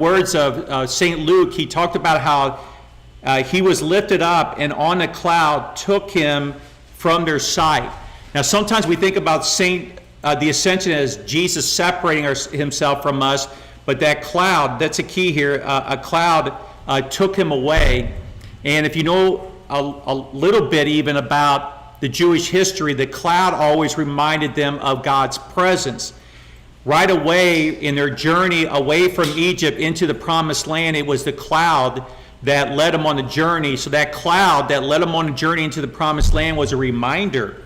words of St. Luke, he talked about how he was lifted up and on a cloud took him from their sight. Now, sometimes we think about the ascension as Jesus separating himself from us, but that cloud, that's a key here, a cloud took him away. And if you know a little bit even about the Jewish history, the cloud always reminded them of God's presence. Right away in their journey away from Egypt into the promised land, it was the cloud that led them on the journey. So that cloud that led them on the journey into the promised land was a reminder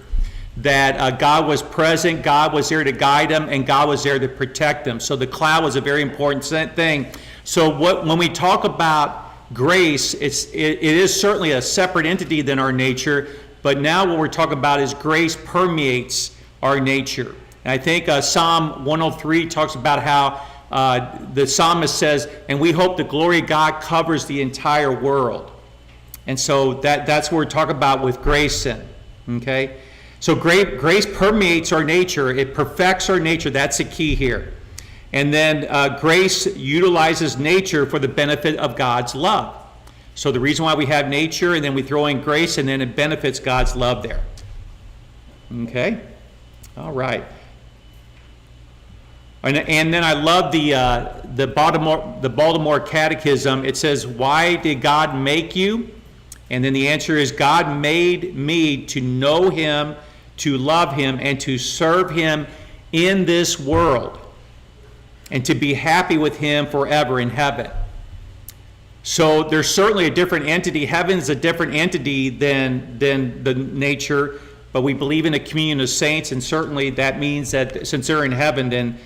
that God was present, God was there to guide them, and God was there to protect them. So the cloud was a very important thing. So when we talk about grace, it is certainly a separate entity than our nature, but now what we're talking about is grace permeates our nature. And I think Psalm 103 talks about how the psalmist says, and we hope the glory of God covers the entire world. And so that's what we're talking about with grace then, okay? So grace permeates our nature. It perfects our nature. That's the key here. And then grace utilizes nature for the benefit of God's love. So the reason why we have nature, and then we throw in grace, and then it benefits God's love there. Okay? All right. And then I love the Baltimore Catechism. It says, why did God make you? And then the answer is, God made me to know him, to love him, and to serve him in this world, and to be happy with him forever in heaven. So there's certainly a different entity. Heaven's a different entity than the nature, but we believe in a communion of saints, and certainly that means that since they're in heaven, then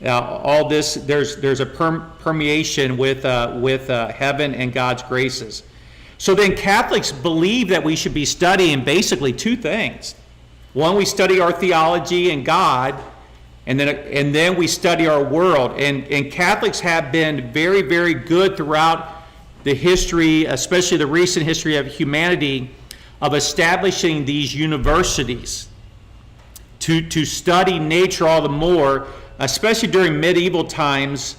all this, there's a permeation with heaven and God's graces. So then Catholics believe that we should be studying basically two things. One, we study our theology and God, and then we study our world. And Catholics have been very, very good throughout the history, especially the recent history of humanity, of establishing these universities to study nature all the more, especially during medieval times.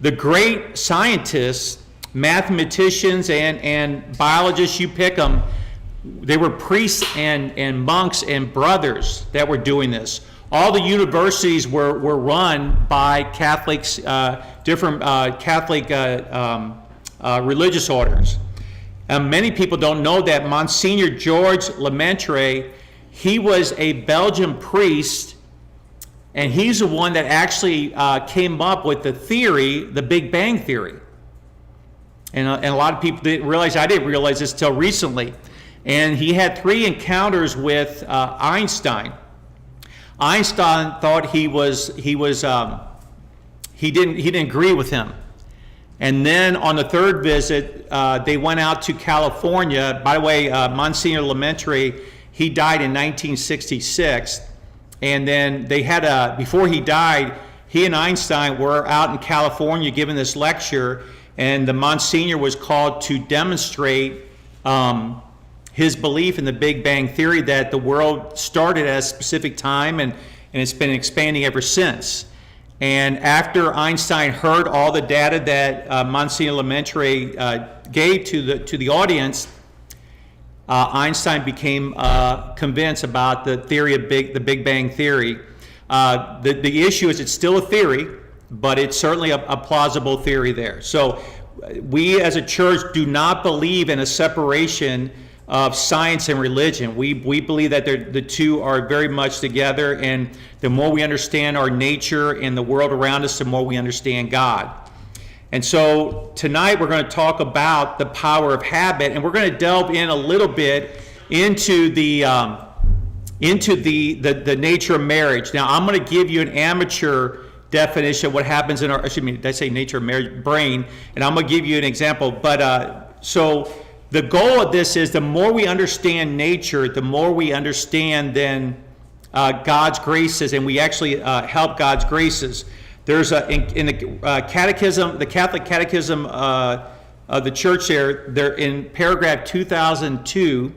The great scientists, mathematicians, and biologists, you pick them, they were priests and monks and brothers that were doing this. All the universities were run by Catholics, different Catholic religious orders. Many people don't know that Monsignor George Lemaitre, he was a Belgian priest, and he's the one that actually came up with the theory, the Big Bang Theory. And a lot of people didn't realize, I didn't realize this till recently. And he had 3 encounters with Einstein. Einstein thought he didn't agree with him. And then on the 3rd visit, they went out to California. By the way, Monsignor Lemaitre, he died in 1966. And then they had before he died, he and Einstein were out in California giving this lecture, and the Monsignor was called to demonstrate his belief in the Big Bang Theory, that the world started at a specific time and it's been expanding ever since. And after Einstein heard all the data that Monsignor Lemaitre gave to the audience, Einstein became convinced about the theory of the Big Bang Theory. The issue is it's still a theory, but it's certainly a plausible theory there. So we as a church do not believe in a separation of science and religion. We believe that the two are very much together, and the more we understand our nature and the world around us, the more we understand God. And so tonight we're going to talk about the power of habit, and we're going to delve in a little bit into the nature of marriage. Now I'm going to give you an amateur definition of what happens in our, did I say nature of marriage, brain, and I'm going to give you an example. But so the goal of this is the more we understand nature, the more we understand then God's graces, and we actually help God's graces. There's in the catechism, the Catholic Catechism of the church there in paragraph 2002,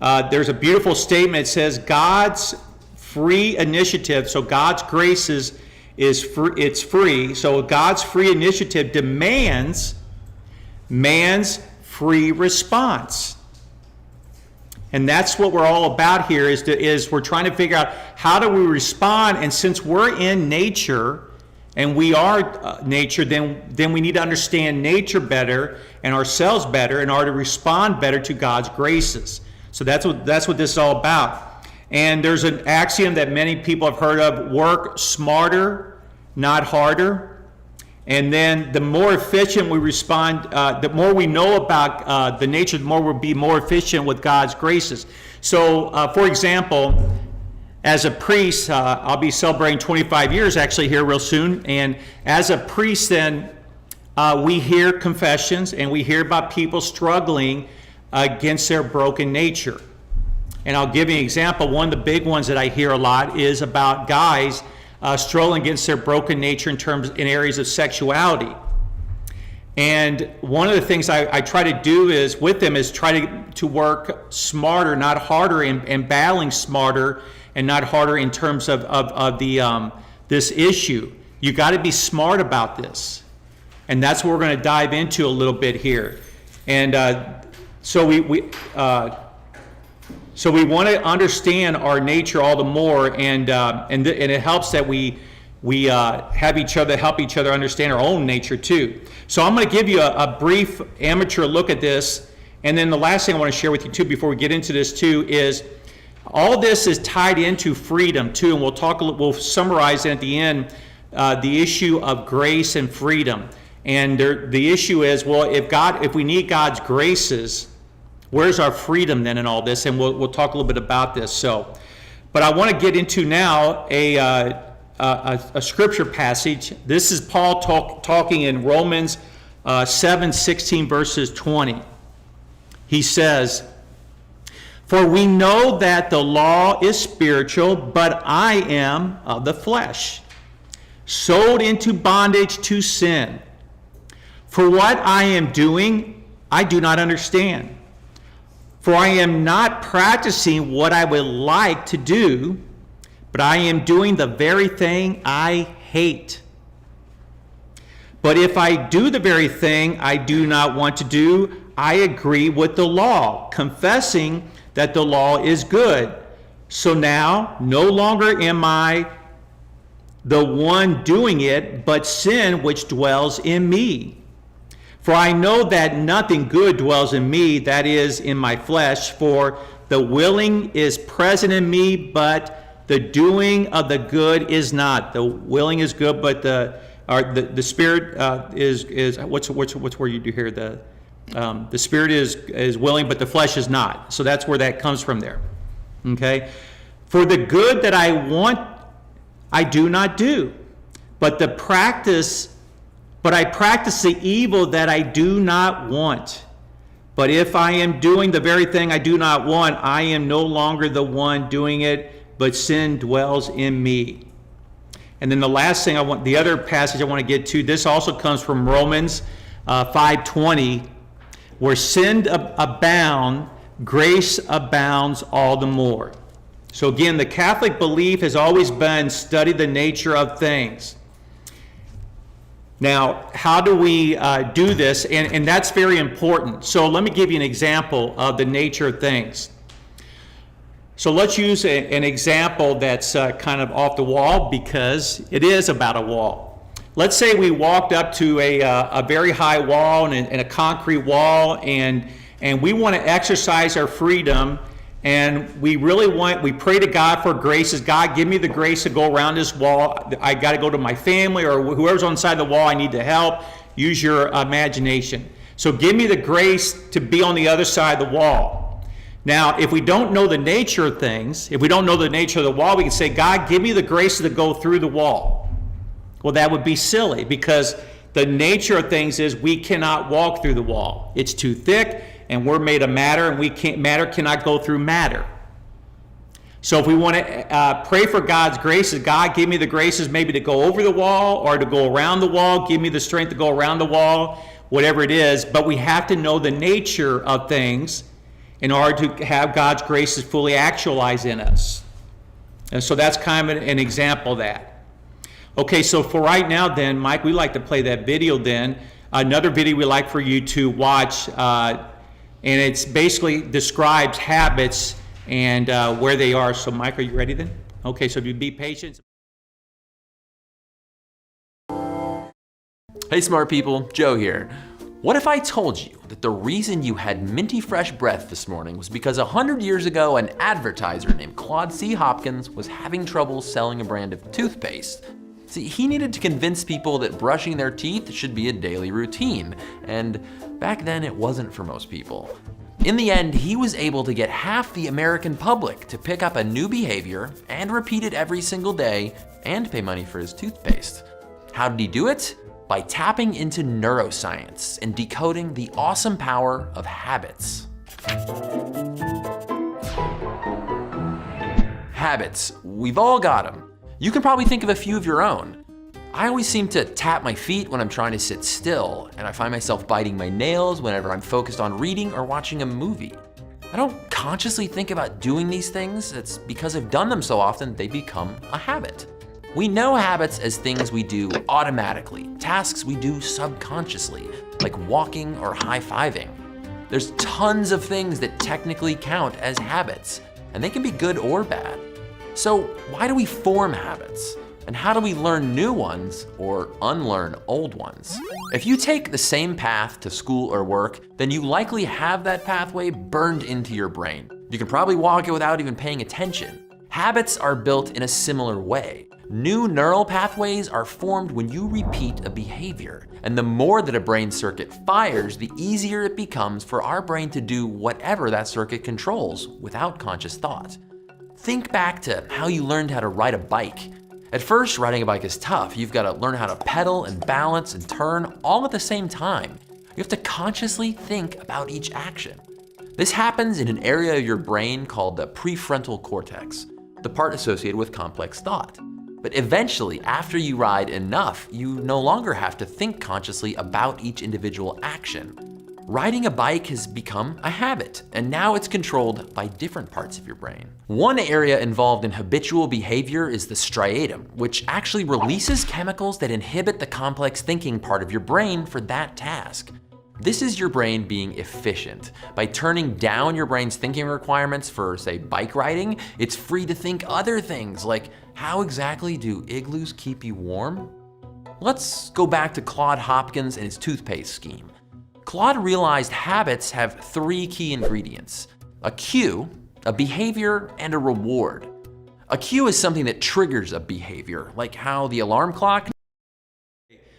there's a beautiful statement. It says, God's free initiative, so God's graces is free, it's free. So God's free initiative demands man's free response. And that's what we're all about here, is we're trying to figure out how do we respond. And since we're in nature and we are nature, then we need to understand nature better and ourselves better in order to respond better to God's graces. So that's what this is all about. And there's an axiom that many people have heard of: work smarter, not harder. And then the more efficient we respond, the more we know about the nature, the more we'll be more efficient with God's graces. So, for example, as a priest, I'll be celebrating 25 years actually here real soon. And as a priest then, we hear confessions and we hear about people struggling against their broken nature. And I'll give you an example. One of the big ones that I hear a lot is about guys struggling against their broken nature in areas of sexuality. And one of the things I try to do is with them is try to work smarter, not harder, and battling smarter and not harder in terms of the this issue. You got to be smart about this, and that's what we're going to dive into a little bit here. And so we want to understand our nature all the more, and it helps that we have each other, help each other understand our own nature too. So I'm going to give you a brief amateur look at this, and then the last thing I want to share with you too before we get into this too is all this is tied into freedom too, and we'll summarize at the end the issue of grace and freedom. And the issue is, well, if we need God's graces, where's our freedom then in all this? And we'll talk a little bit about this. So, but I want to get into now a scripture passage. This is Paul talking in Romans 7:16 verses 20. He says, "For we know that the law is spiritual, but I am of the flesh, sold into bondage to sin. For what I am doing, I do not understand. For I am not practicing what I would like to do, but I am doing the very thing I hate. But if I do the very thing I do not want to do, I agree with the law, confessing that the law is good. So now, no longer am I the one doing it, but sin which dwells in me. For I know that nothing good dwells in me, that is, in my flesh, for the willing is present in me, but the doing of the good is not." The willing is good, but the spirit is what's where you do here? The spirit is willing, but the flesh is not. So that's where that comes from there. Okay? "For the good that I want, I do not do, but I practice the evil that I do not want. But if I am doing the very thing I do not want, I am no longer the one doing it, but sin dwells in me." And then the last thing the other passage I want to get to, this also comes from Romans 5:20, where sin abound, grace abounds all the more. So again, the Catholic belief has always been study the nature of things. Now, how do we do this? And that's very important. So let me give you an example of the nature of things. So let's use an example that's kind of off the wall, because it is about a wall. Let's say we walked up to a very high wall and a concrete wall, and we want to exercise our freedom, and we pray to God for graces. God, give me the grace to go around this wall. I got to go to my family or whoever's on the side of the wall. I need to help. Use your imagination. So give me the grace to be on the other side of the wall. Now, if we don't know the nature of things, if we don't know the nature of the wall, we can say, God, give me the grace to go through the wall. Well, that would be silly, because the nature of things is we cannot walk through the wall. It's too thick, and we're made of matter, and matter cannot go through matter. So if we want to pray for God's graces, God, give me the graces maybe to go over the wall or to go around the wall. Give me the strength to go around the wall, whatever it is. But we have to know the nature of things in order to have God's graces fully actualized in us. And so that's kind of an example of that. Okay, so for right now then, Mike, we like to play that video then. Another video we like for you to watch, and it's basically describes habits and where they are. So Mike, are you ready then? Okay, so if you be patient. Hey smart people, Joe here. What if I told you that the reason you had minty fresh breath this morning was because 100 years ago an advertiser named Claude C. Hopkins was having trouble selling a brand of toothpaste? See, he needed to convince people that brushing their teeth should be a daily routine, and back then it wasn't for most people. In the end, he was able to get half the American public to pick up a new behavior and repeat it every single day and pay money for his toothpaste. How did he do it? By tapping into neuroscience and decoding the awesome power of habits. Habits, we've all got them. You can probably think of a few of your own. I always seem to tap my feet when I'm trying to sit still, and I find myself biting my nails whenever I'm focused on reading or watching a movie. I don't consciously think about doing these things. It's because I've done them so often, they become a habit. We know habits as things we do automatically, tasks we do subconsciously, like walking or high-fiving. There's tons of things that technically count as habits, and they can be good or bad. So why do we form habits? And how do we learn new ones or unlearn old ones? If you take the same path to school or work, then you likely have that pathway burned into your brain. You can probably walk it without even paying attention. Habits are built in a similar way. New neural pathways are formed when you repeat a behavior. And the more that a brain circuit fires, the easier it becomes for our brain to do whatever that circuit controls without conscious thought. Think back to how you learned how to ride a bike. At first, riding a bike is tough. You've got to learn how to pedal and balance and turn all at the same time. You have to consciously think about each action. This happens in an area of your brain called the prefrontal cortex, the part associated with complex thought. But eventually, after you ride enough, you no longer have to think consciously about each individual action. Riding a bike has become a habit, and now it's controlled by different parts of your brain. One area involved in habitual behavior is the striatum, which actually releases chemicals that inhibit the complex thinking part of your brain for that task. This is your brain being efficient. By turning down your brain's thinking requirements for, say, bike riding, it's free to think other things, like how exactly do igloos keep you warm? Let's go back to Claude Hopkins and his toothpaste scheme. Claude realized habits have three key ingredients: a cue, a behavior, and a reward. A cue is something that triggers a behavior, like how the alarm clock.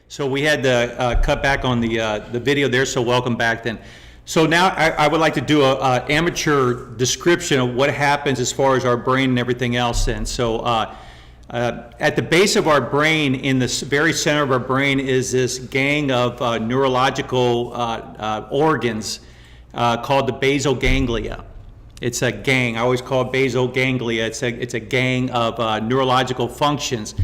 So we had to cut back on the video there, so welcome back then. So now I would like to do a amateur description of what happens as far as our brain and everything else. And so at the base of our brain, in the very center of our brain, is this gang of neurological organs called the basal ganglia. It's a gang. I always call it basal ganglia. It's a gang of neurological functions.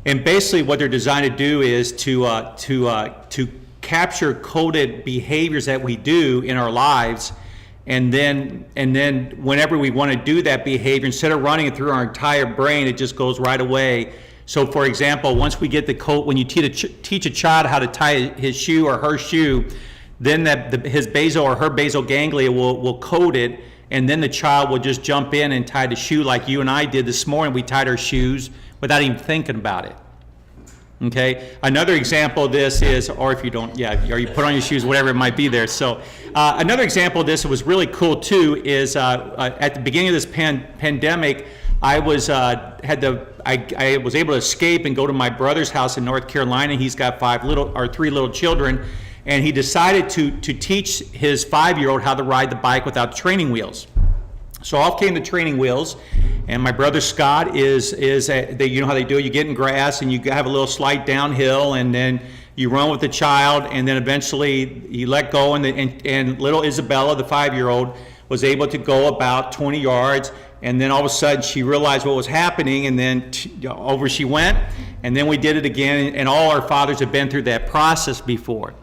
And basically what they're designed to do is to capture coded behaviors that we do in our lives, and then whenever we want to do that behavior, instead of running it through our entire brain, it just goes right away. So for example, once we get the code, when you teach a child how to tie his shoe or her shoe, then his basal or her basal ganglia will code it, and then the child will just jump in and tie the shoe like you and I did this morning. We tied our shoes without even thinking about it. Okay, another example of this is, or if you don't, or you put on your shoes, whatever it might be there. So another example of this that was really cool too is at the beginning of this pandemic, I was able to escape and go to my brother's house in North Carolina. He's got three little children, and he decided to teach his 5-year-old how to ride the bike without training wheels. So off came the training wheels, and my brother Scott you know how they do it. You get in grass and you have a little slight downhill, and then you run with the child, and then eventually you let go, and little Isabella, the 5-year-old, was able to go about 20 yards, and then all of a sudden she realized what was happening, and then over she went, and then we did it again, and all our fathers have been through that process before.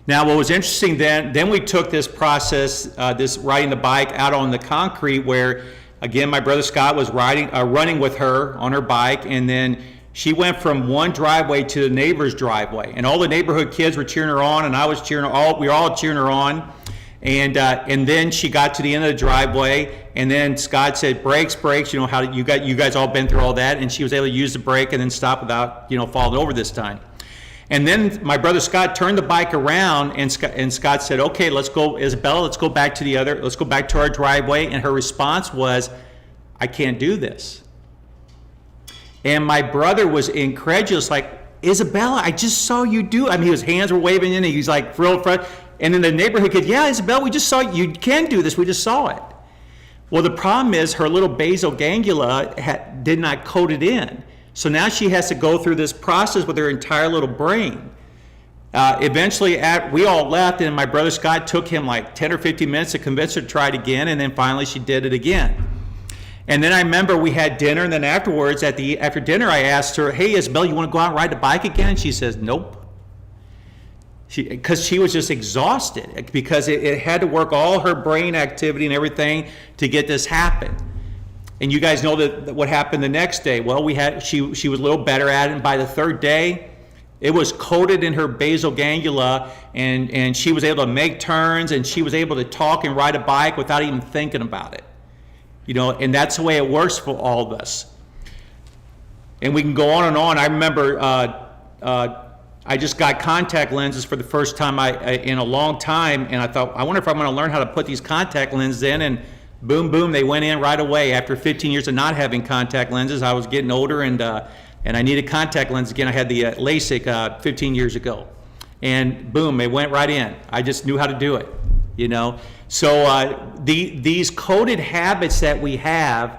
Now, what was interesting then we took this process, this riding the bike out on the concrete, where, again, my brother Scott was running with her on her bike, and then She went from one driveway to the neighbor's driveway, and all the neighborhood kids were cheering her on, and I was cheering her. We were all cheering her on, and then she got to the end of the driveway, and then Scott said, "Brakes, brakes." You know how you guys all been through all that, and she was able to use the brake and then stop without falling over this time. And then my brother Scott turned the bike around, and Scott said, "Okay, let's go, Isabella. Let's go back to our driveway." And her response was, "I can't do this." And my brother was incredulous, like, "Isabella, I just saw you do." I mean, his hands were waving in, and he's like, real front. And then the neighborhood kid, "Yeah, Isabella, we just saw you can do this. We just saw it." Well, the problem is her little basal ganglia did not code it in. So now she has to go through this process with her entire little brain. Eventually, we all left, and my brother Scott took him like 10 or 15 minutes to convince her to try it again, and then finally she did it again. And then I remember we had dinner, and then afterwards, after dinner, I asked her, "Hey, Isabel, you want to go out and ride the bike again?" And she says, "Nope." Because she was just exhausted, because it had to work all her brain activity and everything to get this happen. And you guys know that what happened the next day. Well, she was a little better at it, and by the third day, it was coded in her basal ganglia, and she was able to make turns, and she was able to talk and ride a bike without even thinking about it. And that's the way it works for all of us. And we can go on and on. I remember I just got contact lenses for the first time in a long time, and I thought, I wonder if I'm going to learn how to put these contact lenses in, and boom, boom, they went in right away. After 15 years of not having contact lenses, I was getting older, and I needed contact lenses again. I had the LASIK 15 years ago, and boom, they went right in. I just knew how to do it, So these coded habits that we have,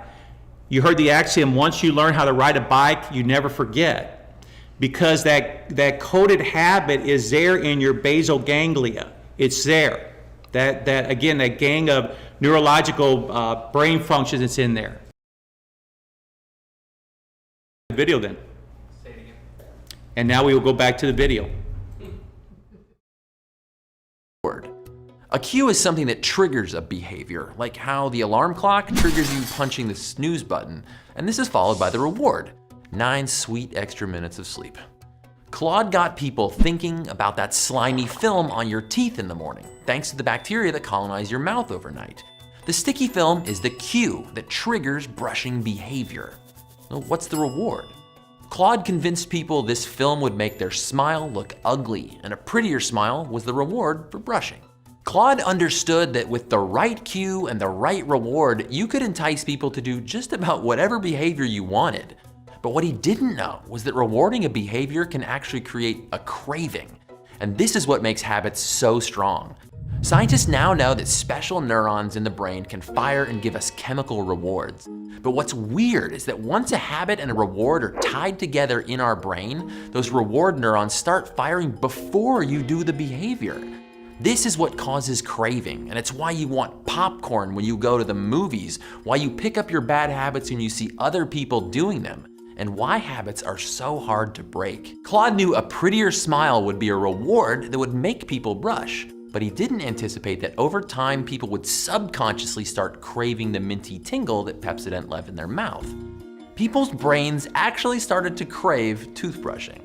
you heard the axiom, once you learn how to ride a bike, you never forget. Because that coded habit is there in your basal ganglia. It's there. That again, that gang of neurological brain functions, it's in there. Video then. Say it again. And now we will go back to the video. A cue is something that triggers a behavior, like how the alarm clock triggers you punching the snooze button, and this is followed by the reward, 9 sweet extra minutes of sleep. Claude got people thinking about that slimy film on your teeth in the morning, thanks to the bacteria that colonize your mouth overnight. The sticky film is the cue that triggers brushing behavior. Well, what's the reward? Claude convinced people this film would make their smile look ugly, and a prettier smile was the reward for brushing. Claude understood that with the right cue and the right reward, you could entice people to do just about whatever behavior you wanted. But what he didn't know was that rewarding a behavior can actually create a craving. And this is what makes habits so strong. Scientists now know that special neurons in the brain can fire and give us chemical rewards. But what's weird is that once a habit and a reward are tied together in our brain, those reward neurons start firing before you do the behavior. This is what causes craving, and it's why you want popcorn when you go to the movies, why you pick up your bad habits when you see other people doing them, and why habits are so hard to break. Claude knew a prettier smile would be a reward that would make people brush, but he didn't anticipate that over time people would subconsciously start craving the minty tingle that Pepsodent left in their mouth. People's brains actually started to crave toothbrushing.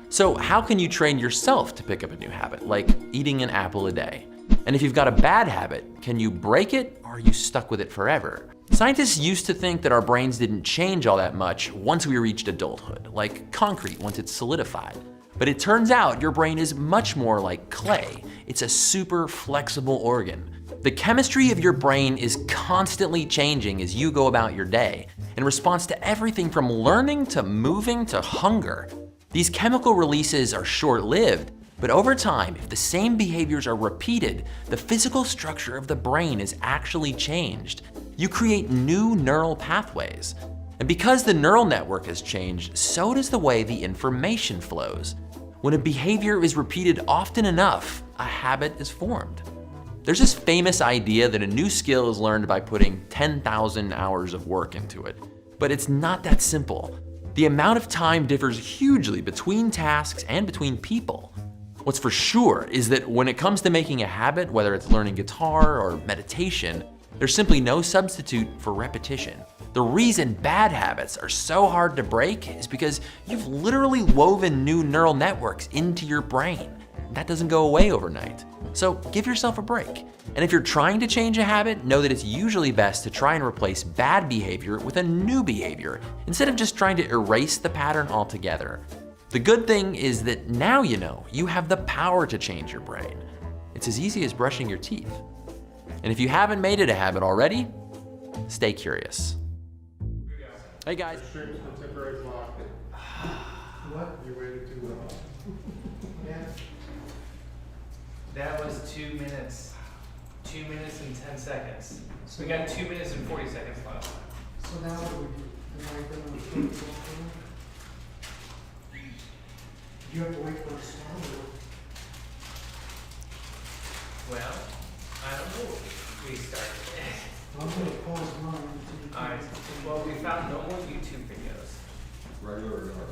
So how can you train yourself to pick up a new habit, like eating an apple a day? And if you've got a bad habit, can you break it, or are you stuck with it forever? Scientists used to think that our brains didn't change all that much once we reached adulthood, like concrete once it's solidified. But it turns out your brain is much more like clay. It's a super flexible organ. The chemistry of your brain is constantly changing as you go about your day, in response to everything from learning to moving to hunger. These chemical releases are short-lived, but over time, if the same behaviors are repeated, the physical structure of the brain is actually changed. You create new neural pathways. And because the neural network has changed, so does the way the information flows. When a behavior is repeated often enough, a habit is formed. There's this famous idea that a new skill is learned by putting 10,000 hours of work into it. But it's not that simple. The amount of time differs hugely between tasks and between people. What's for sure is that when it comes to making a habit, whether it's learning guitar or meditation, there's simply no substitute for repetition. The reason bad habits are so hard to break is because you've literally woven new neural networks into your brain. That doesn't go away overnight. So give yourself a break. And if you're trying to change a habit, know that it's usually best to try and replace bad behavior with a new behavior, instead of just trying to erase the pattern altogether. The good thing is that now you know you have the power to change your brain. It's as easy as brushing your teeth. And if you haven't made it a habit already, stay curious. Hey guys. What? You waited too long. Yeah. That was 2 minutes. 2 minutes and 10 seconds. So we got 2 minutes and 40 seconds left. So now what do we do? Am I gonna put it on? You have to wait for a song or? Well, I don't know. We started. I'm gonna pause mine until you. Alright. Well, we found no more YouTube videos. Regular or